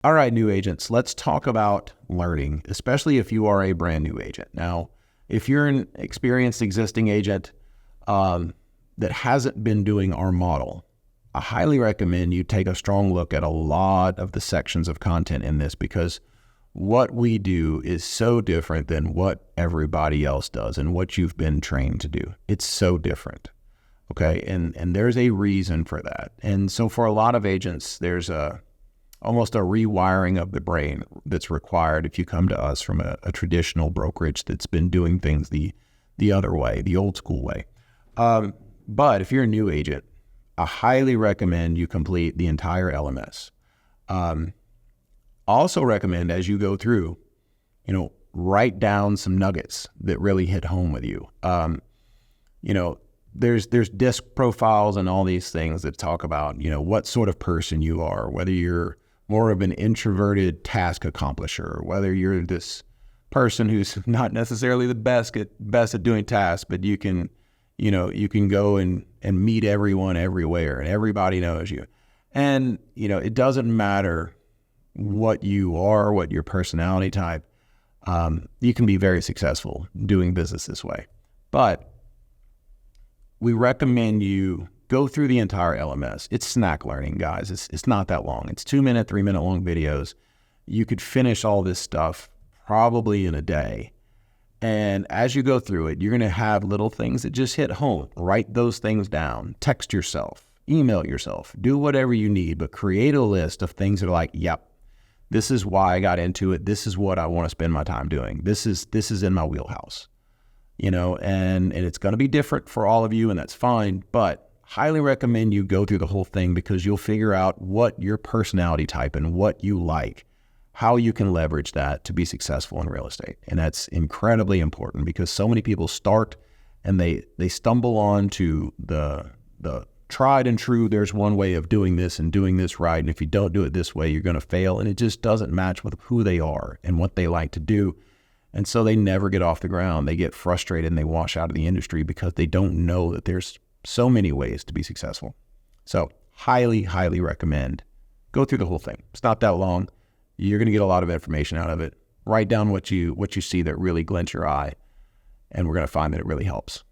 All right, new agents, let's talk about learning, especially if you are a brand new agent. Now, if you're an experienced existing agent that hasn't been doing our model, I highly recommend you take a strong look at a lot of the sections of content in this, because what we do is so different than what everybody else does and what you've been trained to do. It's so different. Okay. And there's a reason for that. And so for a lot of agents, there's almost a rewiring of the brain that's required if you come to us from a traditional brokerage that's been doing things the other way, the old school way. But if you're a new agent, I highly recommend you complete the entire LMS. Also recommend, as you go through, write down some nuggets that really hit home with you. There's disc profiles and all these things that talk about, what sort of person you are, whether you're more of an introverted task accomplisher, whether you're this person who's not necessarily the best at doing tasks, but you can go and meet everyone everywhere and everybody knows you. And, it doesn't matter what you are, what your personality type, you can be very successful doing business this way. But we recommend you go through the entire LMS. It's snack learning, guys. It's not that long. It's 2-minute, 3-minute long videos. You could finish all this stuff probably in a day. And as you go through it, you're going to have little things that just hit home. Write those things down. Text yourself. Email yourself. Do whatever you need, but create a list of things that are like, yep, this is why I got into it. This is what I want to spend my time doing. This is in my wheelhouse. And it's going to be different for all of you, and that's fine, but highly recommend you go through the whole thing, because you'll figure out what your personality type and what you like, how you can leverage that to be successful in real estate. And that's incredibly important, because so many people start and they stumble on to the tried and true, there's one way of doing this and doing this right. And if you don't do it this way, you're going to fail. And it just doesn't match with who they are and what they like to do. And so they never get off the ground. They get frustrated and they wash out of the industry because they don't know that there's so many ways to be successful. So highly, highly recommend go through the whole thing. It's not that long. You're going to get a lot of information out of it. Write down what you see that really glints your eye, and we're going to find that it really helps.